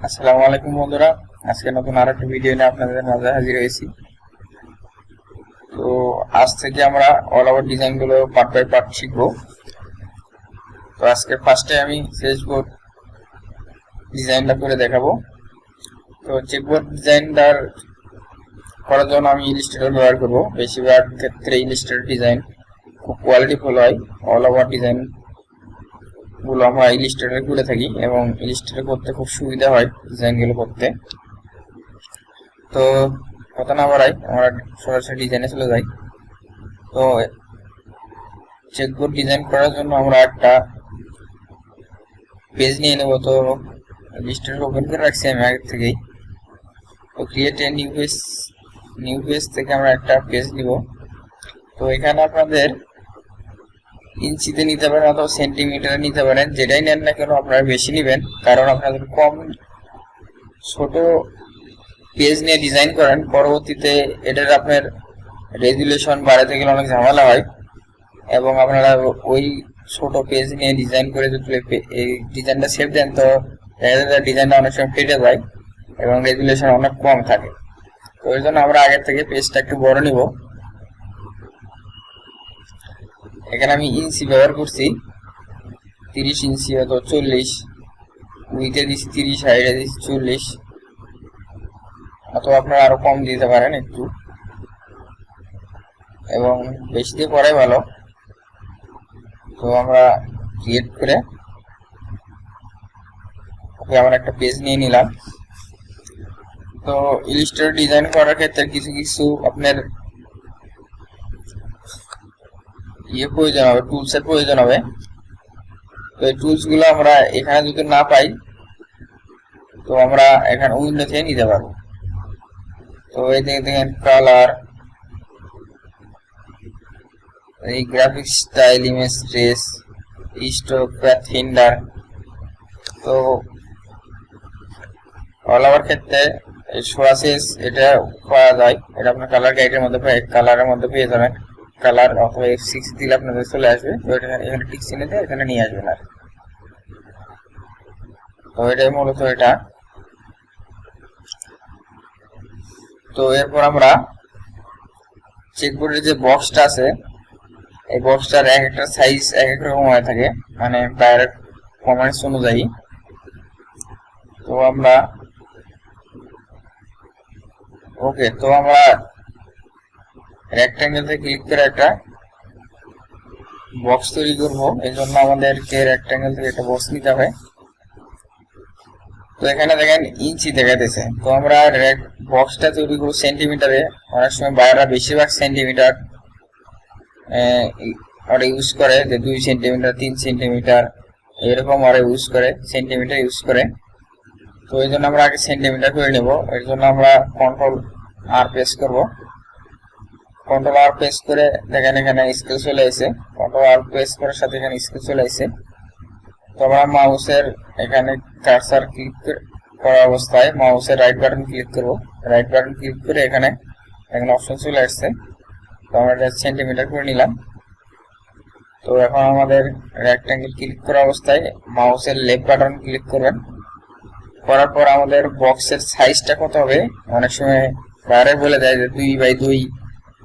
আসসালামু আলাইকুম বন্ধুরা, আজকে নতুন আরেকটা ভিডিও নিয়ে আপনাদের মাঝে হাজির হয়েছি। তো আজ থেকে আমরা অল ওভার ডিজাইন গুলো পার্ট বাই পার্ট শিখবো। তো আজকে ফার্স্টে আমি চেকবোর্ড ডিজাইনটা করে দেখাবো। তো চেকবোর্ড ডিজাইনটার করার জন্য আমি ইলাস্ট্রেটর ব্যবহার করব। বেশিরভাগ ক্ষেত্রে ইলাস্ট্রেটর ডিজাইন খুব কোয়ালিটিফুল হয়। অল ওভার ডিজাইন গুলো আমরা ইলাস্ট্রেটর করে থাকি এবং ইলাস্ট্রেটর করতে খুব সুবিধা হয় ডিজাইন গুলো করতে। তো কথা না বাড়াই, আমরা সরাসরি ডিজাইনে চলে যাই। তো চেকবোর্ড ডিজাইন করার জন্য আমরা একটা পেজ নিয়ে নেব। তো লিস্টটা ওপেন করে রাখছি আমি আগে থেকেই। তো ক্রিয়েট এ নিউ পেজ থেকে আমরা একটা পেজ নিব। তো এখানে আপনাদের ইঞ্চিতে নিতে পারেন অথবা সেন্টিমিটারে নিতে পারেন, যেটাই নেন না কেন আপনারা বেশি নেবেন, কারণ আপনাদের কম ছোট পেজ নিয়ে ডিজাইন করেন, পরবর্তীতে এটার আপনার রেজুলেশন বাড়াতে গেলে অনেক ঝামেলা হয় এবং আপনারা ওই ছোট পেজ নিয়ে ডিজাইন করে যদি এই ডিজাইনটা সেভ দেন তো ডিজাইনটা অনেক সময় ফেটে যায় এবং রেজুলেশন অনেক কম থাকে। তো ওই জন্য আমরা আগের থেকে পেজটা একটু বড় নিব। এখানে আমি ইঞ্চি ব্যবহার করছি 30 ইঞ্চি অথবা 40, উইথে দিচ্ছি 30, হাইটে দিচ্ছি 40, অথবা আপনারা আরো কম দিতে পারেন একটু, এবং বেশি দিয়ে পড়াই ভালো। তো আমরা ক্রিয়েট করে আমরা একটা পেজ নিয়ে নিলাম। তো ইলাস্ট্রেটর ডিজাইন করার ক্ষেত্রে কিছু কিছু আপনার প্রয়োজন হবে, টুলসের প্রয়োজন হবে। তো এই টুলস গুলো আমরা এখানে যদি না পাই তো আমরা এখানে উইন্ডো থেকে নিতে পারবো। তো এই দেখেন কালার, এই graphic style, image trace, stroke, pathfinder. তো অল ওভার ক্ষেত্রে সোয়াসেস এটা পাওয়া যায়, এটা আপনার কালার গাইডের মধ্যে কালারের মধ্যে পেয়ে যাবেন। কালার অথবা F6 দিলে আপনাদের চলে আসবে। তো এটা এখানে টিক চিহ্ন দিয়ে এখানে নিয়ে আসবেন। আর তো এটাই মূলত এটা। তো এরপর আমরা চেকবোর্ডের যে বক্সটা আছে, এই বক্সটার এক একটা সাইজ এক এক রকম হয়ে থাকে, মানে ডাইরেক্ট কমেন্টস অনুযায়ী। তো আমরা তো আমরা রেক্ট্যাঙ্গেল থেকে ক্লিক করে একটা বক্স তৈরি করব। এই জন্য আমাদেরকে রেক্ট্যাঙ্গেল থেকে একটা বক্স নিতে হবে। তো এখানে দেখেন ইঞ্চি দেখাতেছে। তো আমরা বক্সটা তৈরি করবো সেন্টিমিটারে। অনেক সময় বাইরেরা বেশিরভাগ সেন্টিমিটার ওরা ইউজ করে, যে 2 সেন্টিমিটার 3 সেন্টিমিটার এরকম ওরা ইউজ করে, সেন্টিমিটার ইউজ করে। তো এই জন্য আমরা আগে সেন্টিমিটার করে নেব। এর জন্য আমরা কন্ট্রোল আর প্রেস করব। কন্ট্রোল আর প্রেস করে দেখেন এখানে স্কেল চলে আসে। কন্ট্রোল আর প্রেস করার সাথে এখানে স্কেল চলে আসে। তো আমরা মাউসের এখানে কার্সার ক্লিক করা অবস্থায় মাউসের রাইট বাটন ক্লিক করব। রাইট বাটন ক্লিক করে এখানে অপশন চলে আসছে। তো আমরা এটা সেন্টিমিটার করে নিলাম। তো এখন আমাদের রেক্ট্যাঙ্গেল ক্লিক করা অবস্থায় মাউসের লেফট বাটন ক্লিক করবেন। করার পর আমাদের বক্সের সাইজটা কত হবে, অনেক সময় বাইরে বলে দেয় যে 2x2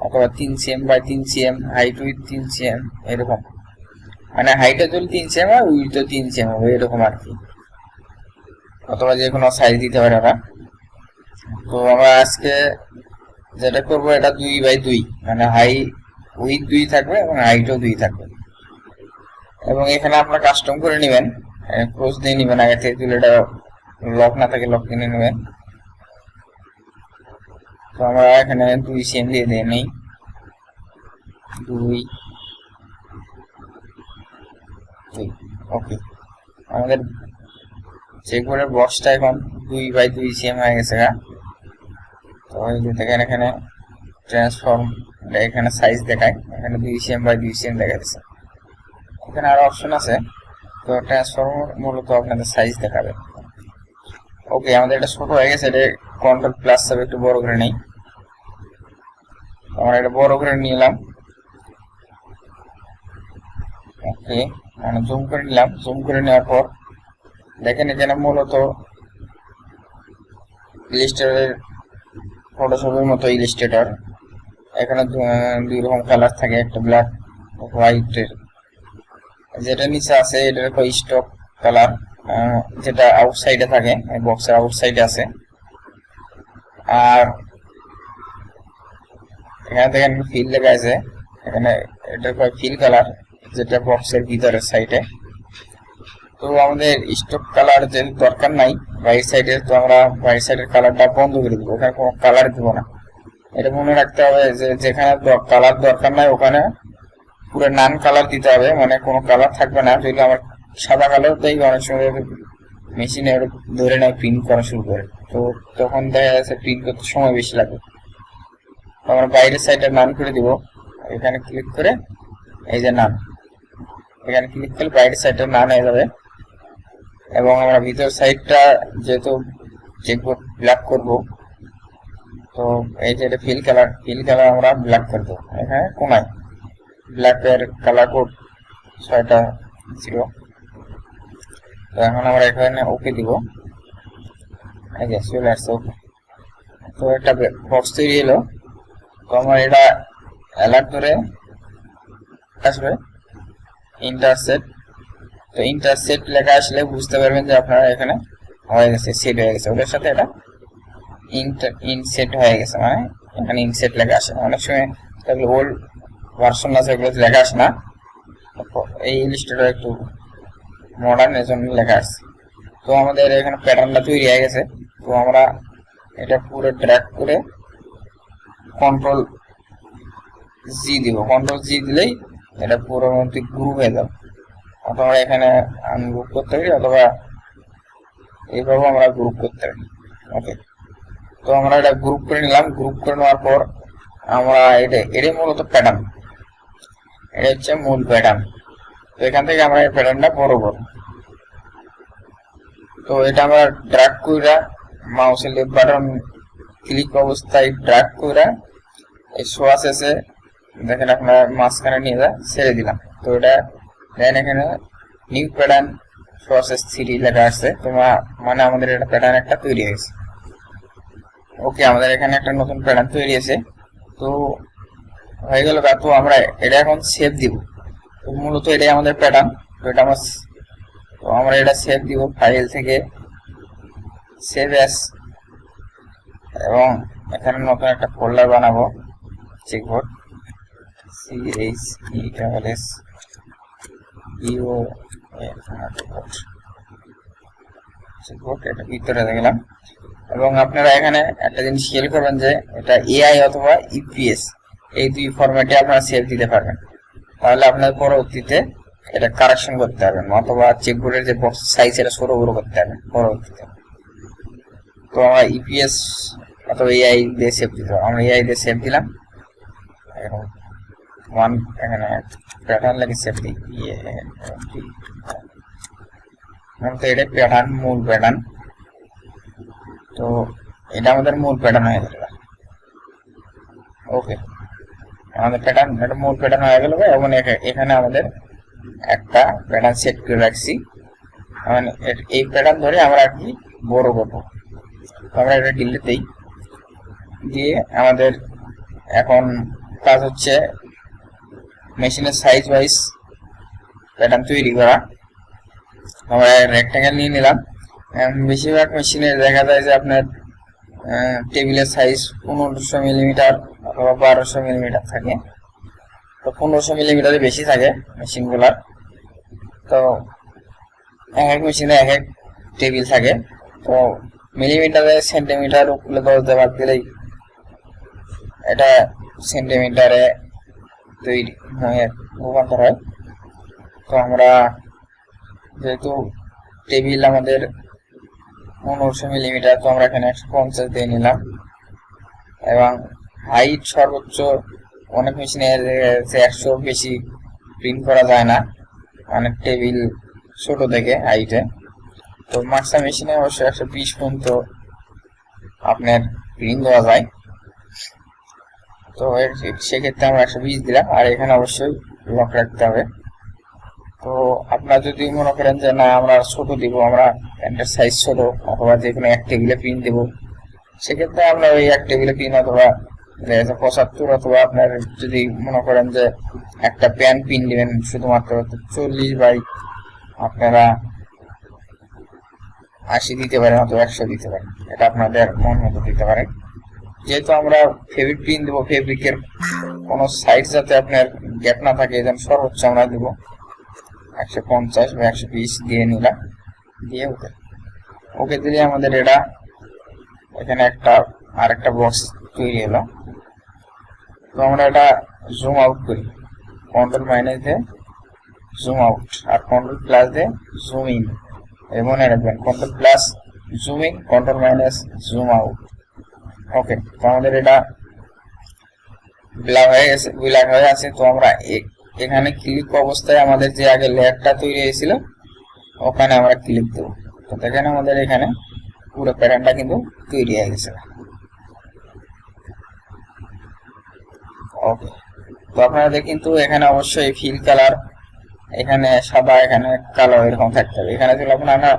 অথবা 3 cm by 3 cm, height with 3 cm, এরকম। মানে হাইটে যদি 3 cm হয়, উইথও 3 cm হবে, এরকম আর কি। অথবা যে কোনো সাইজ দিতে পারে ওরা। তো আমরা আজকে যেটা করবো এটা 2x2, মানে উইথ 2 থাকবে এবং হাইটও 2 থাকবে। এবং এখানে আপনার কাস্টম করে নেবেন, ক্রস দিয়ে নেবেন আগে থেকে, তুলে এটা লক না থাকে লক কিনে নেবেন। তো আমরা এখানে 2 cm দিয়ে দিয়ে নেই, 2 ওকে। আমাদের চেকবোর্ডের বক্সটা এখন 2x2 cm হয়ে গেছে। তো দেখেন এখানে ট্রান্সফর্ম, এখানে সাইজ দেখায়, এখানে 2 cm বাই 2 cm দেখাচ্ছে। এখানে আরো অপশন আছে। তো ট্রান্সফর্ম মূলত আপনাদের সাইজ দেখাবে। ওকে, আমাদের এটা ছোট হয়ে গেছে, এটা কন্ট্রোল প্লাস হবে, একটু বড় করে নেই। আমরা এটা বড় করে নিলাম। ওকে, মানে জুম করে নিলাম। জুম করে নেওয়ার পর দেখেন এখানে মূলত ইলাস্ট্রেটরের ফটোশপের মতো ইলাস্ট্রেটর। এখানে দুই রকম কালার থাকে, একটা ব্ল্যাক হোয়াইটের। যেটা নিচে আছে এটার স্টক কালার, যেটা আউটসাইডে থাকে, বক্সের আউটসাইডে আছে। আর এখানে দেখেন ফিল লেখা আছে, এখানে এটা ফিল কালার, যেটা বক্সের ভিতরের সাইডে। তো আমাদের স্টক কালার যেহেতু দরকার নাই রাইট সাইডে, তো আমরা রাইট সাইডের কালারটা বন্ধ করে দেবো, ওখানে কোনো কালার দিব না। এটা মনে রাখতে হবে যে যেখানে কালার দরকার নাই ওখানে পুরো নান কালার দিতে হবে, মানে কোনো কালার থাকবে না। যদি আমার সাদা কালার দেয় অনেক সময় মেশিনে ধরে নেয় প্রিন্ট করা শুরু করে, তো তখন দেখা যাচ্ছে প্রিন্ট করতে সময় বেশি লাগে। তো আমরা বাইরের সাইডে নান করে দিব, এখানে ক্লিক করে এই যে নান, এখানে ক্লিক করলে বাইরের সাইডে নান হয়ে যাবে। এবং আমরা ভিতর সাইডটা যেহেতু চেকবোর্ড ব্ল্যাক করব, তো এই যে এটা ফিল কালার আমরা ব্ল্যাক করে দেবো। এখানে কোনায় ব্ল্যাকের কালার কোড 6টা ছিল। তো এখন আমরা এখানে ওকে দিব, এই যে চলে আসছে ওকে। তো একটা বক্স তৈরি হলো। তো আমার এটা অ্যালার্ট ধরে আসবে ইন্টারসেট। তো ইন্টারসেট লেখা আসলে বুঝতে পারবেন যে আপনারা এখানে হয়ে গেছে, সেট হয়ে গেছে, ওটার সাথে এটা ইনসেট হয়ে গেছে, মানে এখানে ইনসেট লেখা আসে। অনেক সময় এগুলো ওল্ড ভার্সন আছে, এগুলো লেখা আসে না। এই ইলাস্ট্রেটর একটু মডার্ন, এর জন্য লেখা আসছে। তো আমাদের এখানে প্যাটার্নটা তৈরি হয়ে গেছে। তো আমরা এটা পুরো ড্র্যাগ করে কন্ট্রোল জি দিব, কন্ট্রোল জি দিলেই এটা পুরো মধ্যে গ্রুপ হয়ে যাবে। অথবা এখানে আনগ্রুপ করতে পারি, অথবা এইভাবে আমরা গ্রুপ করতে পারি। ওকে, তো আমরা এটা গ্রুপ করে নিলাম। গ্রুপ করে নেওয়ার পর আমরা এটাই মূলত প্যাটার্ন, এটা হচ্ছে মূল প্যাটার্ন। তো এখান থেকে আমরা এই প্যাটার্নটা বড় করব। তো এটা আমরা ড্র্যাগ করে মাউসের লেফট বাটন ক্লিক অবস্থায় ড্র্যাগ করে এই শো আসেছে দেখেন আপনার মাঝখানে নিয়ে যা ছেড়ে দিলাম। তো এটা দেন এখানে নিউ প্যাটার্ন প্রসেস 3 লেখা আছে, তোমার মানে আমাদের এটা প্যাটার্ন একটা তৈরি হয়েছে। ওকে, আমাদের এখানে একটা নতুন প্যাটার্ন তৈরি হয়েছে। তো হয়ে গেল। তো আমরা এটা এখন সেভ দিব। তো মূলত এটাই আমাদের প্যাটার্ন। তো এটা আমরা এটা সেভ দিব ফাইল থেকে, সেভ অ্যাস, এবং এখানে নতুন একটা ফোল্ডার বানাবো, চেকবোর্ড চেকবোর্ড, এটা ভিতরে গেলাম। এবং আপনারা এখানে একটা জিনিস খেয়াল করবেন যে এটা এআই অথবা ইপিএস এই দুই ফরম্যাটে আপনারা সেভ দিতে পারবেন, তাহলে আপনার পরবর্তীতে এটা কারেকশন করতে পারবেন, অথবা চেকবোর্ডের যে বক্স সাইজ এটা ছোট বড় করতে পারবেন পরবর্তীতে। তো আমরা ইপিএস অথবা এআই দিয়ে সেভ দিতে হবে, আমরা এআই দিয়ে সেভ দিলাম। এখন এখানে প্যাটার্ন লাগে সেভ দিই, তো এটা প্যাটার্ন, মূল প্যাটার্ন। তো এটা আমাদের মূল প্যাটার্ন হয়ে গেল। ওকে, আমাদের প্যাটার্ন, এটা মূল প্যাটার্ন হয়ে গেল। এবং এখানে আমাদের একটা প্যাটার্ন সেট করে রাখছি, মানে এই প্যাটার্ন ধরে আমরা আর কি বড় করবো। তো আমরা এটা ডিলিট দিই, দিয়ে আমাদের এখন কাজ হচ্ছে মেশিনের সাইজ ওয়াইজ প্যাটার্ন তৈরি করা। আমরা রেক্ট্যাঙ্গেল নিয়ে নিলাম। বেশিরভাগ মেশিনে দেখা যায় যে আপনার টেবিলের সাইজ 1500 মিলিমিটার অথবা 1200 মিলিমিটার থাকে। তো 1500 মিলিমিটারে বেশি থাকে মেশিনগুলার। তো এক এক মেশিনে এক এক টেবিল থাকে। তো মিলিমিটারে সেন্টিমিটার উপরে 10 দিয়ে ভাগ দিলেই এটা সেন্টিমিটারে তৈরি হয়ে রূপান্তর হয়। তো আমরা যেহেতু টেবিল আমাদের 1500 মিলিমিটার, তো আমরা এখানে 150 দিয়ে নিলাম। এবং হাইট সর্বোচ্চ অনেক মেশিনে 100 বেশি প্রিন্ট করা যায় না, অনেক টেবিল ছোট থেকে হাইটে। তো মাক্সা মেশিনে অবশ্য 120 পর্যন্ত আপনার প্রিন্ট দেওয়া যায়। তো সেক্ষেত্রে আমরা 120 দিলাম। আর এখানে অবশ্যই লক রাখতে হবে। তো আপনারা যদি মনে করেন যে না আমরা ছোট দিব, আমরা প্যান্টের সাইজ ছোট, অথবা যে কোনো এক টেবিলে প্রিন্ট দেবো, সেক্ষেত্রে আমরা ওই এক টেবিলে পিন অথবা 75 অথবা আপনার যদি মনে করেন যে একটা প্যান পিন দিবেন শুধুমাত্র 40 বাই আপনারা 80 দিতে পারেন অথবা 100 দিতে পারেন, এটা আপনাদের মন মতো দিতে পারেন। যেহেতু আমরা ফেব্রিক পিন দেবো, ফেব্রিকের কোনো সাইড যাতে আপনার গ্যাপ না থাকে, এই জন্য সর্বোচ্চ আমরা দেবো 150 বা 120 দিয়ে নিলাম, দিয়ে ওকে দিলে আমাদের এটা এখানে আরেকটা বক্স তৈরি হলো। তো আমরা এটা জুম আউট করি, কন্ট্রোল মাইনাস দিয়ে জুম আউট আর কন্ট্রোল প্লাস দিয়ে জুম ইন। মনে রাখবেন control plus zoom in, control minus zoom out. Okay, তো আমাদের এটা ব্ল্যাক হয়ে আছে। তো আমরা এখানে ক্লিক অবস্থায় আমাদের যে আগে লেয়ারটা তৈরি হয়েছিল ওখানে আমরা ক্লিক দেবো। তো দেখেন আমাদের এখানে পুরো প্যাটার্নটা কিন্তু তৈরি হয়ে গেছে। ওকে, তো আপনাদের কিন্তু এখানে অবশ্যই ফিল কালার, এখানে সাদা, এখানে কালো এরকম থাকতে হবে। এখানে যদি আপনারা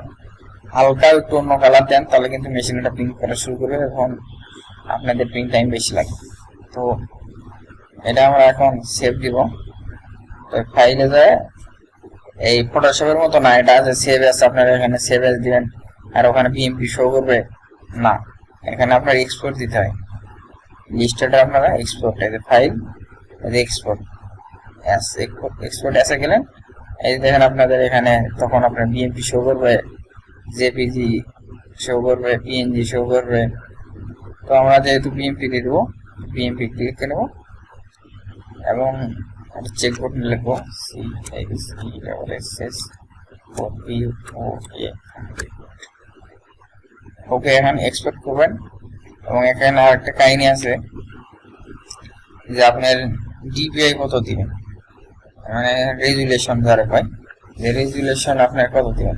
হালকা একটু অন্য কালার দেন তাহলে কিন্তু মেশিনটা প্রিন্ট করা শুরু করবে, এখন আপনাদের প্রিন্ট টাইম বেশি লাগে। তো এটা আমরা এখন সেভ দিব। তো ফাইলে যায় এই ফটোশপের মতো না, এটা আছে সেভ এস, আপনারা এখানে সেভ এস দিবেন আর ওখানে বিএমপি শো করবে না, এখানে আপনার এক্সপোর্ট দিতে হয়। লিস্টটা আপনারা এক্সপোর্ট, এই যে ফাইল, এই যে এক্সপোর্ট এসে গেলেন, এই দেখেন আপনাদের এখানে তখন আপনার বিএমপি শো করবে, জেপিজি শো করবে, পিএনজি শো করবে। তো আমরা যেহেতু বিএমপি দিয়ে দেবো, বিএমপি ক্লিক করে নেব এবং চেক বাটন লিখবো ওকে, এখন এক্সপোর্ট করবেন। এবং এখানে আরেকটা কাহিনী আছে যে আপনার ডিপিআই কত দিবেন, মানে রেজুলেশন ধরে পাই যে রেজুলেশন আপনার কত দিবেন।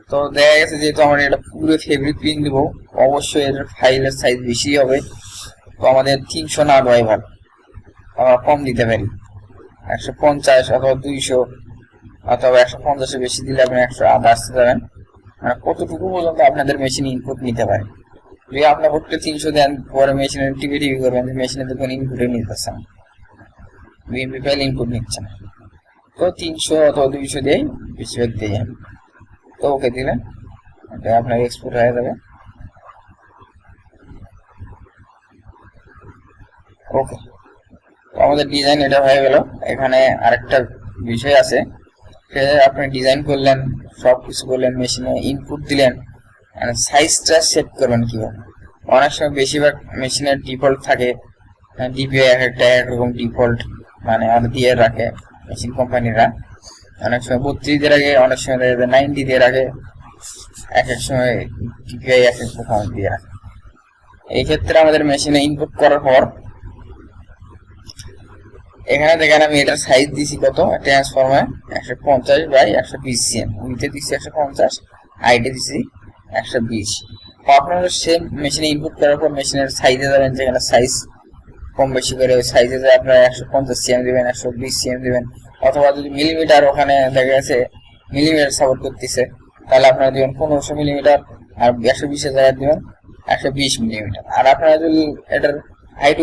তো দেখা গেছে যেহেতু আমরা এটা পুরো ফেব্রিক প্রিন্ট দেবো, অবশ্যই এর ফাইলের সাইজ বেশি হবে। তো আমাদের 300 না দেওয়াই ভালো, আমরা কম দিতে পারি 150 অথবা 200 অথবা 150 বেশি দিলে আপনি 100 আসতে যাবেন, মানে কতটুকু পর্যন্ত আপনাদের মেশিন ইনপুট নিতে পারে। যদি আপনার ভোটটা 300 দেন, পরে মেশিনের টিভি করবেন, মেশিনে দেখবেন ইনপুটে নিতেছে না, বিএমপি ফাইল ইনপুট নিচ্ছে না। তো 300 অথবা 200 দিয়েই বেশিরভাগ দিয়ে যান। তো ওকে দিলেন, এটা আপনার এক্সপোর্ট হয়ে যাবে। ওকে, তো আমাদের ডিজাইন এটা হয়ে গেল। এখানে আরেকটা বিষয় আছে, আপনি ডিজাইন করলেন, সব কিছু করলেন, মেশিনে ইনপুট দিলেন, সাইজটা সেট করবেন কিভাবে। অনেক সময় বেশিরভাগ মেশিনের ডিফল্ট থাকে, ডিপিআই একটা একরকম ডিফল্ট মানে আর দিয়ে রাখে মেশিন কোম্পানিরা। অনেক সময় 32 দিয়ে রাখে, অনেক সময় 90 দিয়ে রাখে, এক এক সময় ডিপিআই এক এক রকম দিয়ে রাখে। এই ক্ষেত্রে আমাদের মেশিনে ইনপুট করার পর এখানে দেখেন আমি এটার সাইজ দিছি কত, ট্রান্সফর্মার 150 বাই 120 সিএম, উইথে দিছি 150, হাইটে দিছি 120। তো আপনারা সেম মেশিনে ইনপুট করার পর মেশিনের সাইজে যাবেন, যেখানে সাইজ কম বেশি করে ওই সাইজে যায় আপনারা 150 সিএম দিবেন, 120 সিএম দিবেন, অথবা যদি মিলিমিটার ওখানে দেখা গেছে মিলিমিটার সাপোর্ট করতেছে তাহলে আপনারা দিবেন 1500 মিলিমিটার, আর 120 জায়গায় দিবেন 120 মিলিমিটার। আর আপনারা যদি এটার হাইট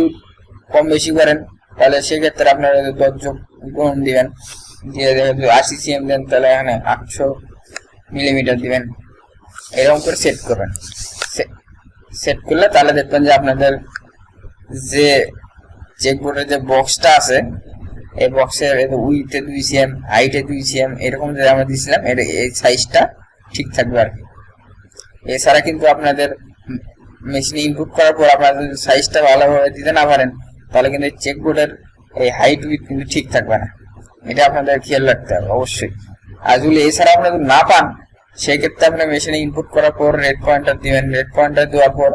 কম বেশি করেন তাহলে সেক্ষেত্রে আপনারা 10 যোগ গুণ দিবেন, দিয়ে 80 সিএম দেন তাহলে এখানে 800 মিলিমিটার দিবেন। এরকম করে সেট করবেন। সেট করলে তাহলে দেখবেন যে আপনাদের যে চেকবোর্ডের যে বক্সটা আছে এই বক্সের উইথে 2 সিএম, হাইটে 2 সিএম এরকম যে আমরা দিয়েছিলাম এই সাইজটা ঠিক থাকবে আর কি। এছাড়া কিন্তু আপনাদের মেশিনে ইনপুট করার পর আপনারা যদি সাইজটা ভালোভাবে দিতে না পারেন তাহলে কিন্তু চেকবোর্ডের এই হাইট উইথ কিন্তু ঠিক থাকবে না, এটা আপনাদের খেয়াল রাখতে হবে অবশ্যই। আর যদি এছাড়া আপনারা যদি না পান সেই ক্ষেত্রে আপনার মেশিনে ইনপুট করার পর রেড পয়েন্টার দিবেন, রেড পয়েন্টার দেওয়ার পর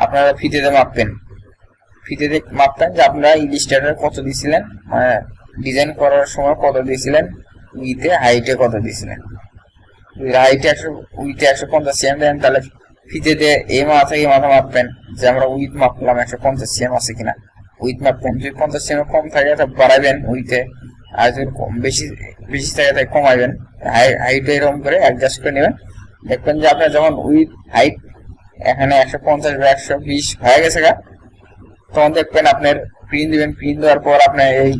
আপনারা ফিতেতে মাপবেন, ফিতেতে মাপবেন যে আপনারা ইলিস্ট্রেটর কত দিয়েছিলেন, ডিজাইন করার সময় কত দিয়েছিলেন, উইথে হাইটে কত দিয়েছিলেন। হাইটে 150 সিএম দেন তাহলে ফিতেতে এই মাথা থেকে মাথা মাপবেন যে আমরা উইথ মাপলাম 150 সিএম আছে কিনা, উইথ মাপবেন। যদি 50 সিএম কম থাকে তাহলে বাড়াবেন উইথে, আর যদি বেশি থাকে তাহলে কমাইবেন। হাইটে এরকম করে অ্যাডজাস্ট করে নেবেন। দেখবেন যে আপনার যখন উইথ হাইট এখানে 150 বা 120 হয়ে গেছে গা, তখন দেখবেন আপনার প্রিন্ট দিবেন। প্রিন্ট দেওয়ার পর আপনার এই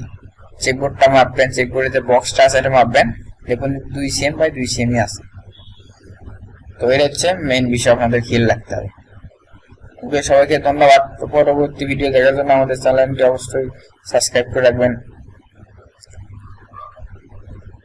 চেকবোর্ডটা মাপবেন, চেকবোর্ডে যে বক্সটা আছে এটা মাপবেন, দেখুন 2 cm বাই 2 cm আছে। তো এটা হচ্ছে মেইন বিষয়, আপনাদের খেয়াল রাখতে হবে। ওকে, সবাইকে ধন্যবাদ। তো পরবর্তী ভিডিও দেখার জন্য আমাদের চ্যানেলটি অবশ্যই সাবস্ক্রাইব করে রাখবেন।